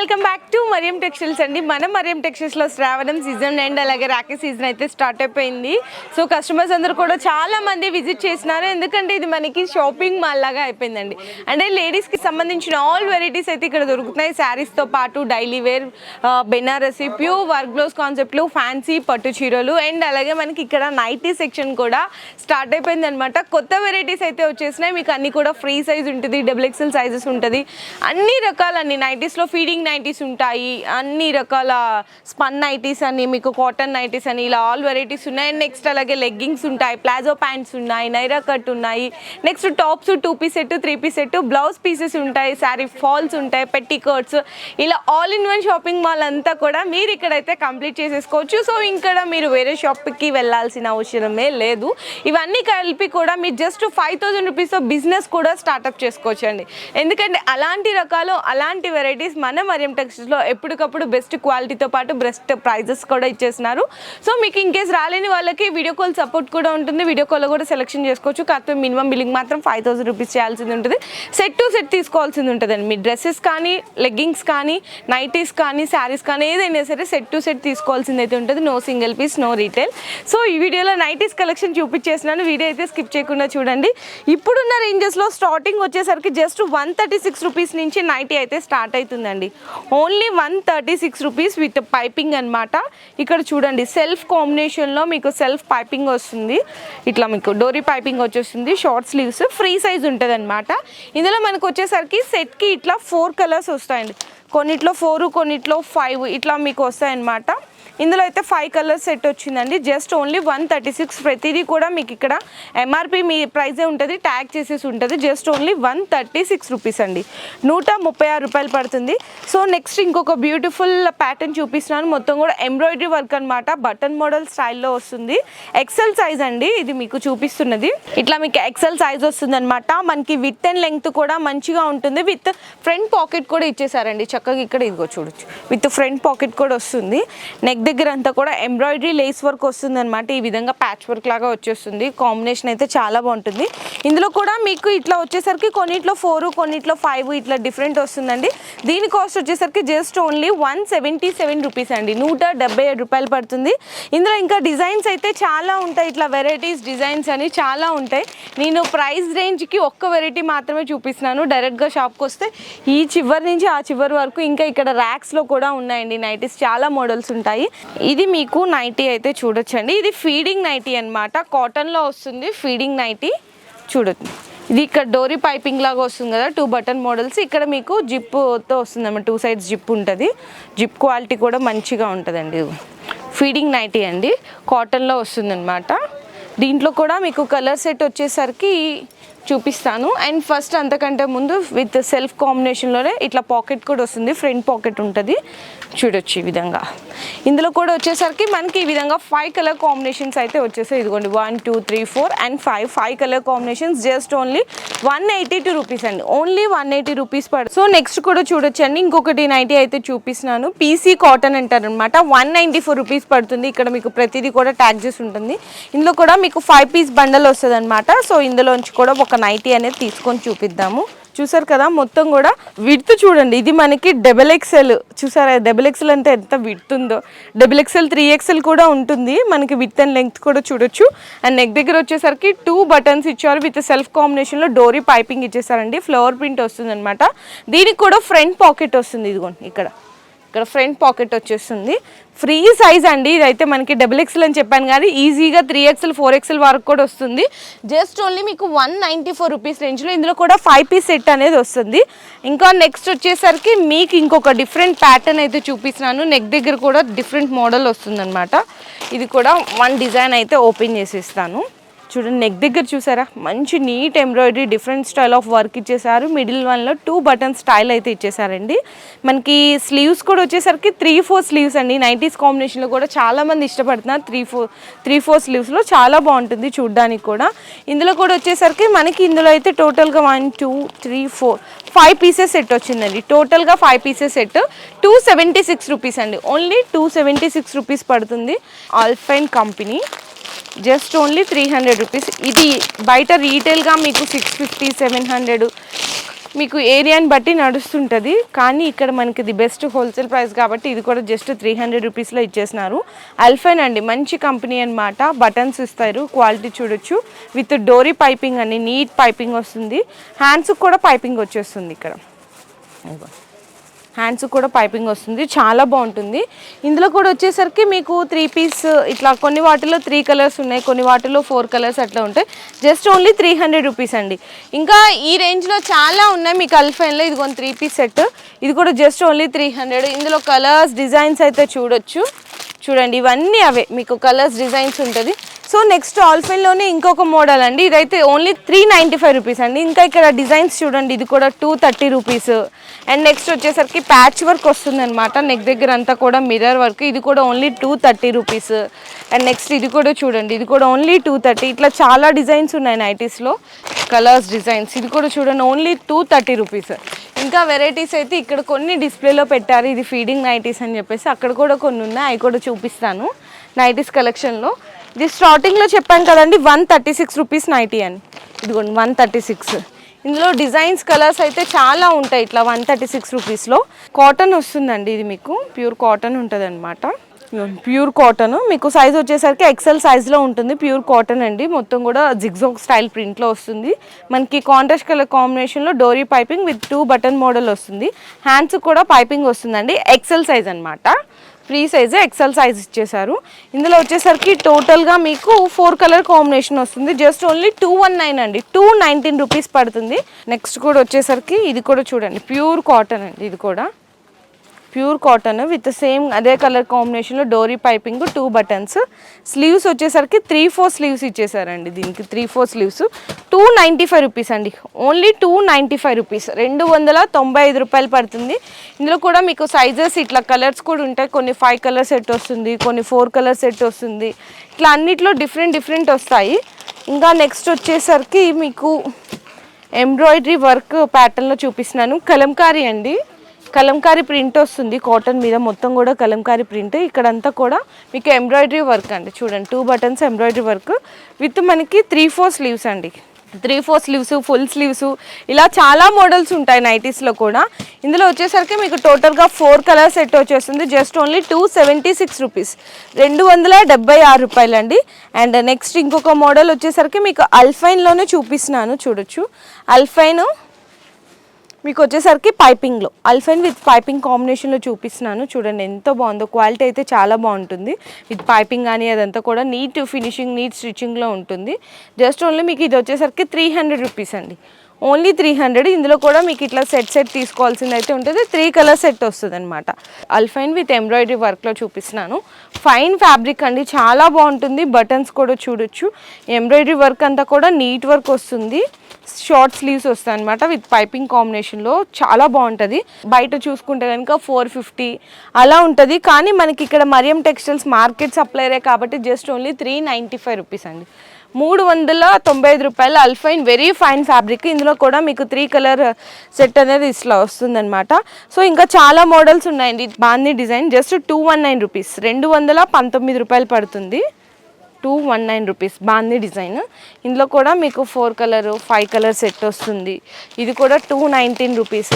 Welcome back to Mariyam textiles అండి. మన మరియం టెక్స్టైల్స్లో శ్రావణం సీజన్ అండ్ అలాగే రాఖీ సీజన్ అయితే స్టార్ట్ అయిపోయింది. సో కస్టమర్స్ అందరూ కూడా చాలా మంది విజిట్ చేసినారు, ఎందుకంటే ఇది మనకి షాపింగ్ మాల్ లాగా అయిపోయిందండి. అంటే లేడీస్కి సంబంధించిన ఆల్ వెరైటీస్ అయితే ఇక్కడ దొరుకుతున్నాయి. శారీస్తో పాటు daily wear, Banarasi, pure work blouse కాన్సెప్ట్లు, ఫ్యాన్సీ పట్టు చీరలు అండ్ అలాగే మనకి ఇక్కడ నైటీ సెక్షన్ కూడా స్టార్ట్ అయిపోయింది అనమాట. కొత్త వెరైటీస్ అయితే వచ్చేసినాయి. మీకు అన్ని కూడా ఫ్రీ సైజ్ ఉంటుంది, XXL సైజెస్ ఉంటుంది, అన్ని రకాలన్నీ నైటీస్లో ఫీడింగ్ నైటీస్ ఉంటాయి, అన్ని రకాల స్పన్ నైటీస్ అని, మీకు కాటన్ నైటీస్ అని, ఇలా ఆల్ వెరైటీస్ ఉన్నాయి. నెక్స్ట్ అలాగే లెగ్గింగ్స్ ఉంటాయి, ప్లాజో ప్యాంట్స్ ఉన్నాయి, నైరా కట్ ఉన్నాయి, next tops 2 piece set, 3 piece set, blouse pieces ఉంటాయి, శారీ ఫాల్స్ ఉంటాయి, పెట్టికోట్స్, ఇలా all in one shopping mall అంతా కూడా మీరు ఇక్కడైతే కంప్లీట్ చేసేసుకోవచ్చు. సో ఇక్కడ మీరు వేరే షాప్కి వెళ్ళాల్సిన అవసరమే లేదు. ఇవన్నీ కలిపి కూడా మీరు జస్ట్ 5000 రూపీస్తో బిజినెస్ కూడా స్టార్ట్అప్ చేసుకోవచ్చు అండి. ఎందుకంటే అలాంటి రకాలు, అలాంటి వెరైటీస్ మన మరియం టెక్స్టైల్స్లో ఎప్పటికప్పుడు బెస్ట్ క్వాలిటీతో పాటు బెస్ట్ ప్రైజెస్ కూడా ఇచ్చేస్తున్నారు. సో మీకు ఇన్ కేస్ రాలేని వాళ్ళకి వీడియో కాల్ సపోర్ట్ కూడా ఉంటుంది, వీడియో కాల్లో కూడా సెలెక్షన్ చేసుకోవచ్చు. కాకపోతే మినిమం బిల్లింగ్ మాత్రం 5000 రూపీస్ చేయాల్సింది ఉంటుంది. సెట్ టు సెట్ తీసుకోవాల్సింది ఉంటుందండి. మీ డ్రెస్సెస్ కానీ, లెగ్గింగ్స్ కానీ, నైటీస్ కానీ, శారీస్ కానీ, ఏదైనా సరే సెట్ టు సెట్ తీసుకోవాల్సింది అయితే ఉంటుంది. No single piece, no retail. So ఈ వీడియోలో నైటీస్ కలెక్షన్ చూపించేస్తున్నాను, వీడియో అయితే స్కిప్ చేయకుండా చూడండి. ఇప్పుడున్న రేంజెస్లో స్టార్టింగ్ వచ్చేసరికి జస్ట్ 136 రూపీస్ నుంచి నైటీ అయితే స్టార్ట్ అవుతుందండి. ఓన్లీ 136 రూపీస్ విత్ పైపింగ్ అనమాట. ఇక్కడ చూడండి, సెల్ఫ్ కాంబినేషన్లో మీకు సెల్ఫ్ పైపింగ్ వస్తుంది. ఇట్లా మీకు డోరీ పైపింగ్ వచ్చేస్తుంది, షార్ట్ స్లీవ్స్, ఫ్రీ సైజ్ ఉంటుంది అనమాట. ఇందులో మనకు వచ్చేసరికి సెట్కి ఇట్లా 4 కలర్స్ వస్తాయండి. కొన్నిట్లో 4, కొన్నిట్లో 5 ఇట్లా మీకు వస్తాయన్నమాట. ఇందులో అయితే 5 కలర్స్ సెట్ వచ్చిందండి. Just only 136. ప్రతిదీ కూడా మీకు ఇక్కడ ఎంఆర్పి మీ ప్రైజే ఉంటుంది, ట్యాగ్ చేసేసి ఉంటుంది. జస్ట్ ఓన్లీ 136 రూపీస్ అండి, 136 రూపాయలు పడుతుంది. సో నెక్స్ట్ ఇంకొక బ్యూటిఫుల్ ప్యాటర్న్ చూపిస్తున్నాను. మొత్తం కూడా ఎంబ్రాయిడరీ వర్క్ అనమాట, బటన్ మోడల్ స్టైల్లో వస్తుంది. ఎక్సెల్ సైజ్ అండి ఇది మీకు చూపిస్తున్నది. ఇట్లా మీకు ఎక్సెల్ సైజ్ వస్తుంది అనమాట. మనకి విత్ అండ్ లెంగ్త్ కూడా మంచిగా ఉంటుంది. విత్ ఫ్రంట్ పాకెట్ కూడా ఇచ్చేసారండి చక్కగా. ఇక్కడ ఇదిగో చూడొచ్చు, విత్ ఫ్రంట్ పాకెట్ కూడా వస్తుంది. నెక్ దగ్గర అంతా కూడా ఎంబ్రాయిడరీ లేస్ వర్క్ వస్తుంది అనమాట. ఈ విధంగా ప్యాచ్ వర్క్ లాగా వచ్చేస్తుంది. కాంబినేషన్ అయితే చాలా బాగుంటుంది. ఇందులో కూడా మీకు ఇట్లా వచ్చేసరికి కొన్నిట్లో 4, కొన్నిట్లో 5 ఇట్లా డిఫరెంట్ వస్తుందండి. దీని కాస్ట్ వచ్చేసరికి జస్ట్ ఓన్లీ 177 రూపీస్ అండి, 177 రూపాయలు పడుతుంది. ఇందులో ఇంకా డిజైన్స్ అయితే చాలా ఉంటాయి, ఇట్లా వెరైటీస్ డిజైన్స్ అని చాలా ఉంటాయి. నేను ప్రైస్ రేంజ్కి ఒక్క వెరైటీ మాత్రమే చూపిస్తున్నాను. డైరెక్ట్గా షాప్కి వస్తే ఈ చివరి నుంచి ఆ చివరి వరకు ఇంకా ఇక్కడ ర్యాక్స్లో కూడా ఉన్నాయండి నైటీస్, చాలా మోడల్స్ ఉంటాయి. ఇది మీకు నైటీ అయితే చూడొచ్చండి. ఇది ఫీడింగ్ నైటీ అనమాట, కాటన్లో వస్తుంది ఫీడింగ్ నైటీ. చూడొచ్చు, ఇది ఇక్కడ డోరీ పైపింగ్ లాగా వస్తుంది కదా, 2 బటన్ మోడల్స్. ఇక్కడ మీకు జిప్తో వస్తుంది అన్నమాట, 2 సైడ్స్ జిప్ ఉంటుంది. జిప్ క్వాలిటీ కూడా మంచిగా ఉంటుందండి. ఫీడింగ్ నైటీ అండి, కాటన్లో వస్తుంది అనమాట. దీంట్లో కూడా మీకు కలర్ సెట్ వచ్చేసరికి చూపిస్తాను. అండ్ ఫస్ట్ అంతకంటే ముందు విత్ సెల్ఫ్ కాంబినేషన్లోనే ఇట్లా పాకెట్ కూడా వస్తుంది, ఫ్రంట్ పాకెట్ ఉంటుంది. చూడొచ్చు ఈ విధంగా. ఇందులో కూడా వచ్చేసరికి మనకి ఈ విధంగా 5 కలర్ కాంబినేషన్స్ అయితే వచ్చేసాయి. ఇదిగోండి 1, 2, 3, 4 and 5 colour combinations. Just only 182 rupees అండి, ఓన్లీ 180 రూపీస్ పడుతుంది. సో నెక్స్ట్ కూడా చూడొచ్చండి, ఇంకొకటి నైటీ అయితే చూపిస్తున్నాను. పీసీ కాటన్ అంటారు అనమాట, 194 రూపీస్ పడుతుంది. ఇక్కడ మీకు ప్రతిదీ కూడా ట్యాగ్ చేసి ఉంటుంది. ఇందులో కూడా మీకు 5 పీస్ బండల్ వస్తుంది అనమాట. సో ఇందులోంచి కూడా ఒక నైటీ అనేది తీసుకొని చూపిద్దాము. చూసారు కదా, మొత్తం కూడా విడ్త్ చూడండి. ఇది మనకి XXL, చూసారా XXL అంటే ఎంత విడ్త్ ఉందో. XXL 3XL కూడా ఉంటుంది మనకి, విత్ అండ్ లెంగ్త్ కూడా చూడొచ్చు. అండ్ నెక్ దగ్గర వచ్చేసరికి 2 బటన్స్ ఇచ్చారు, విత్ సెల్ఫ్ కాంబినేషన్లో డోరీ పైపింగ్ ఇచ్చేసారండి. ఫ్లవర్ ప్రింట్ వస్తుంది అనమాట. దీనికి కూడా ఫ్రంట్ పాకెట్ వస్తుంది. ఇదిగోండి ఇక్కడ ఫ్రంట్ పాకెట్ వచ్చేస్తుంది. ఫ్రీ సైజ్ అండి, ఇదైతే మనకి XXL అని చెప్పాను కానీ ఈజీగా 3XL 4XL వరకు కూడా వస్తుంది. జస్ట్ ఓన్లీ మీకు 194 రూపీస్ రేంజ్లో. ఇందులో కూడా 5 పీస్ సెట్ అనేది వస్తుంది. ఇంకా నెక్స్ట్ వచ్చేసరికి మీకు ఇంకొక డిఫరెంట్ ప్యాటర్న్ అయితే చూపిస్తున్నాను. నెక్ దగ్గర కూడా డిఫరెంట్ మోడల్ వస్తుంది అనమాట. ఇది కూడా 1 డిజైన్ అయితే ఓపెన్ చేసేస్తాను. చూడండి, నెక్ దగ్గర చూసారా, మంచి neat embroidery different style of work ఇచ్చేసారు. మిడిల్ వన్లో 2 బటన్ స్టైల్ అయితే ఇచ్చేసారండి. మనకి స్లీవ్స్ కూడా వచ్చేసరికి 3-4 స్లీవ్స్ అండి. నైటీస్ కాంబినేషన్లో కూడా చాలామంది ఇష్టపడుతున్నారు. 3-4 స్లీవ్స్లో చాలా బాగుంటుంది చూడ్డానికి కూడా. ఇందులో కూడా వచ్చేసరికి మనకి ఇందులో అయితే టోటల్గా 1, 2, 3, 4, 5 పీసెస్ సెట్ వచ్చిందండి. టోటల్గా 5 పీసెస్ సెట్ 276 రూపీస్ అండి, ఓన్లీ 276 రూపీస్ పడుతుంది. Alpine company, just only 300 rupees. ఇది బయట రీటైల్గా మీకు 650, 700 మీకు ఏరియాని బట్టి నడుస్తుంటుంది, కానీ ఇక్కడ మనకి ఇది బెస్ట్ హోల్సేల్ ప్రైస్ కాబట్టి ఇది కూడా జస్ట్ 300 రూపీస్లో ఇచ్చేసినారు. అల్ఫైన్ అండి, మంచి కంపెనీ అనమాట. బటన్స్ ఇస్తారు, క్వాలిటీ చూడొచ్చు. విత్ డోరీ పైపింగ్ అని నీట్ పైపింగ్ వస్తుంది. హ్యాండ్స్కి కూడా పైపింగ్ వచ్చేస్తుంది. ఇక్కడ హ్యాండ్స్ కూడా పైపింగ్ వస్తుంది, చాలా బాగుంటుంది. ఇందులో కూడా వచ్చేసరికి మీకు 3 పీస్ ఇట్లా కొన్ని వాటిలో 3 కలర్స్ ఉన్నాయి, కొన్ని వాటిలో 4 కలర్స్ అట్లా ఉంటాయి. జస్ట్ ఓన్లీ 300 రూపీస్ అండి. ఇంకా ఈ రేంజ్లో చాలా ఉన్నాయి మీకు అల్ఫైన్లో. ఇది కొన్ని 3 పీస్ సెట్, ఇది కూడా జస్ట్ ఓన్లీ 300. ఇందులో కలర్స్ డిజైన్స్ అయితే చూడొచ్చు. చూడండి, ఇవన్నీ అవే మీకు కలర్స్ డిజైన్స్ ఉంటుంది. సో నెక్స్ట్ ఆల్ఫైన్లోనే ఇంకొక మోడల్ అండి, ఇదైతే ఓన్లీ 395 రూపీస్ అండి. ఇంకా ఇక్కడ డిజైన్స్ చూడండి, ఇది కూడా 230 రూపీస్. అండ్ నెక్స్ట్ వచ్చేసరికి ప్యాచ్ వర్క్ వస్తుంది అనమాట, నెక్ దగ్గర అంతా కూడా మిర్రర్ వర్క్. ఇది కూడా ఓన్లీ 230 రూపీస్. అండ్ నెక్స్ట్ ఇది కూడా చూడండి, ఇది కూడా ఓన్లీ 230. ఇట్లా చాలా డిజైన్స్ ఉన్నాయి నైటీస్లో, కలర్స్ డిజైన్స్. ఇది కూడా చూడండి ఓన్లీ 230 రూపీస్. ఇంకా వెరైటీస్ అయితే ఇక్కడ కొన్ని డిస్ప్లేలో పెట్టారు, ఇది ఫీడింగ్ నైటీస్ అని చెప్పేసి. అక్కడ కూడా కొన్ని ఉన్నాయి, అవి కూడా చూపిస్తాను నైటీస్ కలెక్షన్లో. ఇది స్టార్టింగ్లో చెప్పాను కదండి 136 రూపీస్ నైటీ అని, ఇదిగోండి 136. ఇందులో డిజైన్స్ కలర్స్ అయితే చాలా ఉంటాయి. ఇట్లా 136 రూపీస్లో కాటన్ వస్తుందండి, ఇది మీకు ప్యూర్ కాటన్ ఉంటుంది అనమాట. ప్యూర్ కాటన్ మీకు సైజ్ వచ్చేసరికి ఎక్సెల్ సైజ్లో ఉంటుంది. ప్యూర్ కాటన్ అండి, మొత్తం కూడా జిగ్జాగ్ స్టైల్ ప్రింట్లో వస్తుంది. మనకి కాంట్రాస్ట్ కలర్ కాంబినేషన్లో డోరీ పైపింగ్ విత్ 2 బటన్ మోడల్ వస్తుంది. హ్యాండ్స్ కూడా పైపింగ్ వస్తుందండి, ఎక్సెల్ సైజ్ అనమాట. ఫ్రీ సైజ్ ఎక్సెల్ సైజ్ ఇచ్చేసారు. ఇందులో వచ్చేసరికి టోటల్గా మీకు 4 కలర్ కాంబినేషన్ వస్తుంది. జస్ట్ ఓన్లీ 219 అండి, 219 రూపీస్ పడుతుంది. నెక్స్ట్ కూడా వచ్చేసరికి ఇది కూడా చూడండి, ప్యూర్ కాటన్ అండి. ఇది కూడా ప్యూర్ కాటన్ విత్ సేమ్ అదే కలర్ కాంబినేషన్లో డోరీ పైపింగ్ 2 బటన్స్. స్లీవ్స్ వచ్చేసరికి 3-4 స్లీవ్స్ ఇచ్చేసారండి. దీనికి 3-4 స్లీవ్స్ 295 రూపీస్ అండి, ఓన్లీ 295 రూపీస్, 295 రూపాయలు పడుతుంది. ఇందులో కూడా మీకు సైజెస్ ఇట్లా కలర్స్ కూడా ఉంటాయి. కొన్ని 5 కలర్ సెట్ వస్తుంది, కొన్ని 4 కలర్ సెట్ వస్తుంది. ఇట్లా అన్నిట్లో డిఫరెంట్ వస్తాయి. ఇంకా నెక్స్ట్ వచ్చేసరికి మీకు ఎంబ్రాయిడరీ వర్క్ ప్యాటర్న్లో చూపిస్తున్నాను. కలంకారీ అండి, కలంకారీ ప్రింట్ వస్తుంది కాటన్ మీద, మొత్తం కూడా కలంకారీ ప్రింట్. ఇక్కడంతా కూడా మీకు ఎంబ్రాయిడరీ వర్క్ అండి. చూడండి 2 బటన్స్ ఎంబ్రాయిడరీ వర్క్ విత్ మనకి 3-4 స్లీవ్స్ అండి. 3-4 స్లీవ్స్, ఫుల్ స్లీవ్స్, ఇలా చాలా మోడల్స్ ఉంటాయి నైటీస్లో కూడా. ఇందులో వచ్చేసరికి మీకు టోటల్గా 4 కలర్ సెట్ వచ్చేస్తుంది. జస్ట్ ఓన్లీ 276 రూపీస్, 276 రూపాయలు అండి. అండ్ నెక్స్ట్ ఇంకొక మోడల్ వచ్చేసరికి మీకు అల్ఫైన్లోనే చూపిస్తున్నాను, చూడొచ్చు. అల్ఫైన్ మీకు వచ్చేసరికి పైపింగ్లో, అల్ఫైన్ విత్ పైపింగ్ కాంబినేషన్లో చూపిస్తున్నాను. చూడండి ఎంత బాగుందో, క్వాలిటీ అయితే చాలా బాగుంటుంది. విత్ పైపింగ్ కానీ అదంతా కూడా నీట్ ఫినిషింగ్, నీట్ స్టిచ్చింగ్లో ఉంటుంది. జస్ట్ ఓన్లీ మీకు ఇది వచ్చేసరికి 300 రూపీస్ అండి, ఓన్లీ 300. ఇందులో కూడా మీకు ఇట్లా సెట్ తీసుకోవాల్సింది అయితే ఉంటుంది. 3 కలర్ సెట్ వస్తుంది అనమాట. అల్ఫైన్ విత్ ఎంబ్రాయిడరీ వర్క్లో చూపిస్తున్నాను. ఫైన్ ఫ్యాబ్రిక్ అండి, చాలా బాగుంటుంది. బటన్స్ కూడా చూడొచ్చు. ఎంబ్రాయిడరీ వర్క్ అంతా కూడా నీట్ వర్క్ వస్తుంది. షార్ట్ స్లీవ్స్ వస్తాయి అనమాట విత్ పైపింగ్ కాంబినేషన్లో, చాలా బాగుంటుంది. బయట చూసుకుంటే కనుక 450 అలా ఉంటుంది, కానీ మనకి ఇక్కడ మరియం టెక్స్టైల్స్ మార్కెట్ సప్లైరే కాబట్టి జస్ట్ ఓన్లీ 395 రూపీస్ అండి, 395 రూపాయలు. Alpine very fine fabric. ఇందులో కూడా మీకు 3 కలర్ సెట్ అనేది ఇట్లా వస్తుందన్నమాట. సో ఇంకా చాలా మోడల్స్ ఉన్నాయండి. బాందీ డిజైన్ జస్ట్ 219 రూపీస్, 219 రూపాయలు పడుతుంది. 219 రూపీస్ బాందీ డిజైన్. ఇందులో కూడా మీకు 4 కలర్ 5 కలర్ సెట్ వస్తుంది. ఇది కూడా 219 రూపీస్,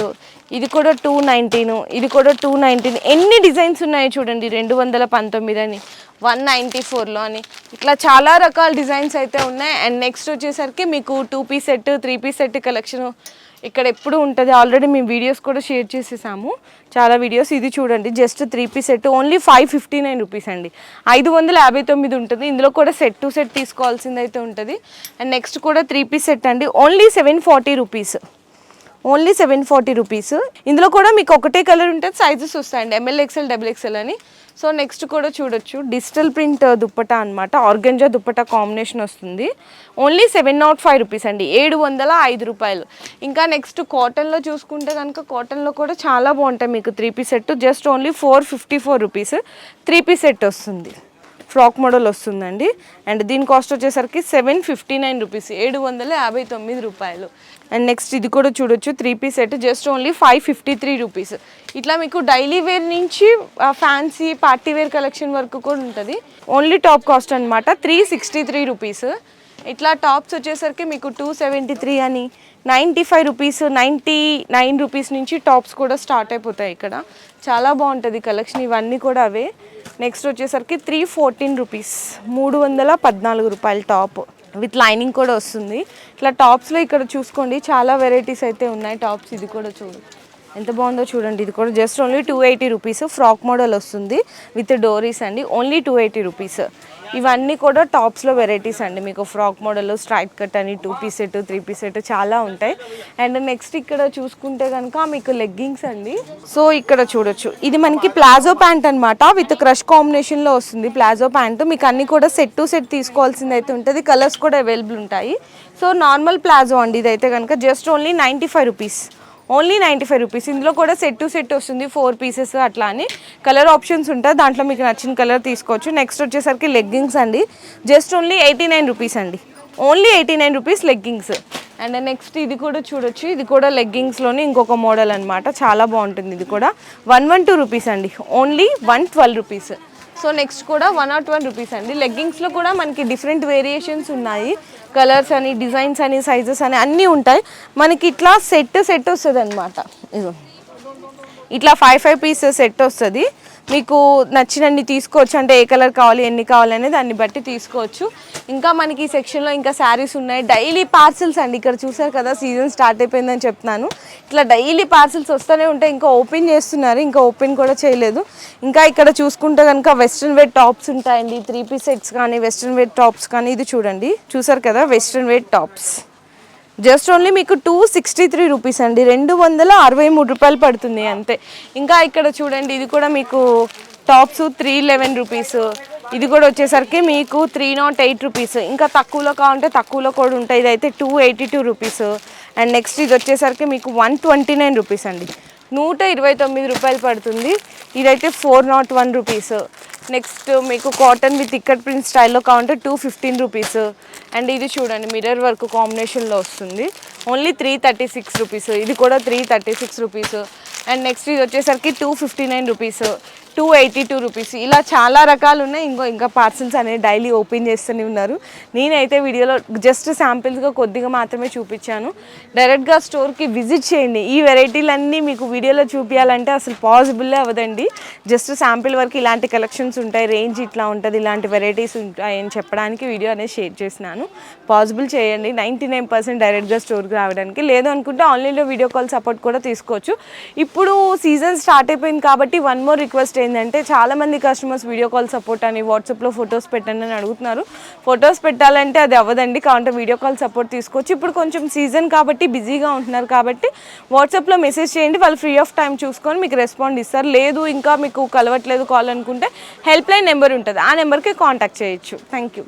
ఇది కూడా 219, ఇది కూడా 219. ఎన్ని డిజైన్స్ ఉన్నాయో చూడండి, 219 అని, 194లో అని, ఇట్లా చాలా రకాల డిజైన్స్ అయితే ఉన్నాయి. అండ్ నెక్స్ట్ వచ్చేసరికి మీకు 2 piece set 3 piece set collection ఇక్కడ ఎప్పుడు ఉంటుంది. ఆల్రెడీ మేము వీడియోస్ కూడా షేర్ చేసేసాము, చాలా వీడియోస్. ఇది చూడండి just 3 piece set only 559 rupees అండి, 559 ఉంటుంది. ఇందులో కూడా సెట్ టు సెట్ తీసుకోవాల్సింది అయితే ఉంటుంది. అండ్ నెక్స్ట్ కూడా 3 పీస్ సెట్ అండి, ఓన్లీ 740 రూపీస్, ఓన్లీ 740 రూపీస్. ఇందులో కూడా మీకు ఒకటే కలర్ ఉంటుంది, సైజెస్ వస్తాయండి ML XL XXL అని. సో నెక్స్ట్ కూడా చూడొచ్చు, డిజిటల్ ప్రింట్ దుప్పటా అనమాట, ఆర్గంజా దుప్పటా కాంబినేషన్ వస్తుంది. ఓన్లీ 705 రూపీస్ అండి, 705 రూపాయలు. ఇంకా నెక్స్ట్ కాటన్లో చూసుకుంటే కనుక కాటన్లో కూడా చాలా బాగుంటాయి మీకు 3 piece set. Just only 454 rupees 3 piece set వస్తుంది. ఫ్రాక్ మోడల్ వస్తుందండి. అండ్ దీని కాస్ట్ వచ్చేసరికి 759 రూపీస్, 759 రూపాయలు. అండ్ నెక్స్ట్ ఇది కూడా చూడొచ్చు 3 piece set, just only 553 rupees. ఇట్లా మీకు డైలీ వేర్ నుంచి ఫ్యాన్సీ పార్టీ వేర్ కలెక్షన్ వరకు కూడా ఉంటుంది. ఓన్లీ టాప్ కాస్ట్ అనమాట 363 రూపీస్. ఇట్లా టాప్స్ వచ్చేసరికి మీకు 273 అని, 95 రూపీస్, 99 రూపీస్ నుంచి టాప్స్ కూడా స్టార్ట్ అయిపోతాయి ఇక్కడ. చాలా బాగుంటుంది కలెక్షన్, ఇవన్నీ కూడా అవే. నెక్స్ట్ వచ్చేసరికి 314 రూపీస్, 314 రూపాయలు టాప్ విత్ లైనింగ్ కూడా వస్తుంది. ఇట్లా టాప్స్లో ఇక్కడ చూసుకోండి చాలా వెరైటీస్ అయితే ఉన్నాయి టాప్స్. ఇది కూడా చూడు ఎంత బాగుందో చూడండి. ఇది కూడా just only 280 rupees. Frock model వస్తుంది విత్ డోరీస్ అండి, ఓన్లీ 280 రూపీస్. ఇవన్నీ కూడా టాప్స్లో వెరైటీస్ అండి. మీకు ఫ్రాక్ మోడల్, స్ట్రైట్ కట్ అని, 2 పీస్ సెట్, 3 పీస్ సెట్ చాలా ఉంటాయి. అండ్ నెక్స్ట్ ఇక్కడ చూసుకుంటే కనుక మీకు లెగ్గింగ్స్ అండి. సో ఇక్కడ చూడొచ్చు, ఇది మనకి ప్లాజో ప్యాంట్ అనమాట, విత్ క్రష్ కాంబినేషన్లో వస్తుంది ప్లాజో ప్యాంట్. మీకు అన్ని కూడా సెట్ టు సెట్ తీసుకోవాల్సింది అయితే ఉంటుంది. కలర్స్ కూడా అవైలబుల్ ఉంటాయి. సో నార్మల్ ప్లాజో అండి ఇదైతే కనుక just only 95 rupees, only 95 rupees. ఇందులో కూడా సెట్ టు సెట్ వస్తుంది, 4 పీసెస్ అట్లా అని కలర్ ఆప్షన్స్ ఉంటాయి. దాంట్లో మీకు నచ్చిన కలర్ తీసుకోవచ్చు. నెక్స్ట్ వచ్చేసరికి లెగ్గింగ్స్ అండి, జస్ట్ ఓన్లీ 89 రూపీస్ అండి, only 89 rupees leggings. And next ఇది కూడా చూడొచ్చు, ఇది కూడా లెగ్గింగ్స్లోనే ఇంకొక మోడల్ అనమాట, చాలా బాగుంటుంది. ఇది కూడా 112 రూపీస్ అండి, ఓన్లీ 112 రూపీస్. సో నెక్స్ట్ కూడా 101 రూపీస్ అండి. లెగ్గింగ్స్లో కూడా మనకి డిఫరెంట్ వేరియేషన్స్ ఉన్నాయి, కలర్స్ అని, డిజైన్స్ అని, సైజెస్ అని అన్నీ ఉంటాయి. మనకి ఇట్లా సెట్ వస్తుంది అనమాట. ఇట్లా 5 పీసెస్ సెట్ వస్తుంది. మీకు నచ్చినన్ని తీసుకోవచ్చు, అంటే ఏ కలర్ కావాలి, ఎన్ని కావాలి అనేది దాన్ని బట్టి తీసుకోవచ్చు. ఇంకా మనకి ఈ సెక్షన్లో ఇంకా శారీస్ ఉన్నాయి. డైలీ పార్సిల్స్ అండి, ఇక్కడ చూసారు కదా సీజన్ స్టార్ట్ అయిపోయిందని చెప్తున్నాను. ఇట్లా డైలీ పార్సిల్స్ వస్తూనే ఉంటాయి. ఇంకా ఓపెన్ చేస్తున్నారు, ఇంకా ఓపెన్ కూడా చేయలేదు. ఇంకా ఇక్కడ చూసుకుంటే కనుక వెస్ట్రన్ వేర్ టాప్స్ ఉంటాయండి, 3 పీస్ సెట్స్ కానీ, వెస్ట్రన్ వేర్ టాప్స్ కానీ. ఇది చూడండి, చూసారు కదా western wear tops just only మీకు 263 రూపీస్ అండి, 263 రూపాయలు పడుతుంది అంతే. ఇంకా ఇక్కడ చూడండి, ఇది కూడా మీకు టాప్స్ 311 రూపీస్. ఇది కూడా వచ్చేసరికి మీకు 308 రూపీస్. ఇంకా తక్కువలో కావాలంటే తక్కువలో కూడా ఉంటాయి. ఇదైతే 282 రూపీస్. అండ్ నెక్స్ట్ ఇది వచ్చేసరికి మీకు 129 రూపీస్ అండి, 129 రూపాయలు పడుతుంది. ఇదైతే 401 రూపీస్. నెక్స్ట్ మీకు కాటన్ విత్ ఇక్కట్ ప్రింట్ స్టైల్లో కావాలంటే 215 రూపీస్. అండ్ ఇది చూడండి మిర్రర్ వర్క్ కాంబినేషన్లో వస్తుంది, ఓన్లీ 336 రూపీస్. ఇది కూడా 336 రూపీస్. అండ్ నెక్స్ట్ ఇది వచ్చేసరికి 259 రూపీస్, 282 రూపీస్. ఇలా చాలా రకాలు ఉన్నాయి. ఇంకా పార్సల్స్ అనేవి డైలీ ఓపెన్ చేస్తూనే ఉన్నారు. నేనైతే వీడియోలో జస్ట్ శాంపిల్స్గా కొద్దిగా మాత్రమే చూపించాను. డైరెక్ట్గా స్టోర్కి విజిట్ చేయండి. ఈ వెరైటీలన్నీ మీకు వీడియోలో చూపించాలంటే అసలు పాసిబుల్లే అవ్వదండి. జస్ట్ శాంపిల్ వరకు ఇలాంటి కలెక్షన్స్ ఉంటాయి, రేంజ్ ఇట్లా ఉంటుంది, ఇలాంటి వెరైటీస్ ఉంటాయి అని చెప్పడానికి వీడియో అనేది షేర్ చేసినాను. పాసిబుల్ చేయండి 99% డైరెక్ట్గా స్టోర్కి రావడానికి. లేదు అనుకుంటే ఆన్లైన్లో వీడియో కాల్ సపోర్ట్ కూడా తీసుకోవచ్చు. ఇప్పుడు సీజన్ స్టార్ట్ అయిపోయింది కాబట్టి వన్ మోర్ రిక్వెస్ట్ ఏంటంటే, చాలామంది కస్టమర్స్ వీడియో కాల్ సపోర్ట్ అని, వాట్సాప్లో ఫొటోస్ పెట్టండి అని అడుగుతున్నారు. ఫొటోస్ పెట్టాలంటే అది అవ్వదండి, కాబట్టి వీడియో కాల్ సపోర్ట్ తీసుకోవచ్చు. ఇప్పుడు కొంచెం సీజన్ కాబట్టి బిజీగా ఉంటున్నారు కాబట్టి వాట్సాప్లో మెసేజ్ చేయండి, వాళ్ళు ఫ్రీ ఆఫ్ టైం చూసుకొని మీకు రెస్పాండ్ ఇస్తారు. లేదు ఇంకా మీకు కలవట్లేదు కాల్ అనుకుంటే హెల్ప్ లైన్ నెంబర్ ఉంటుంది, ఆ నెంబర్కి కాంటాక్ట్ చేయొచ్చు. Thank you.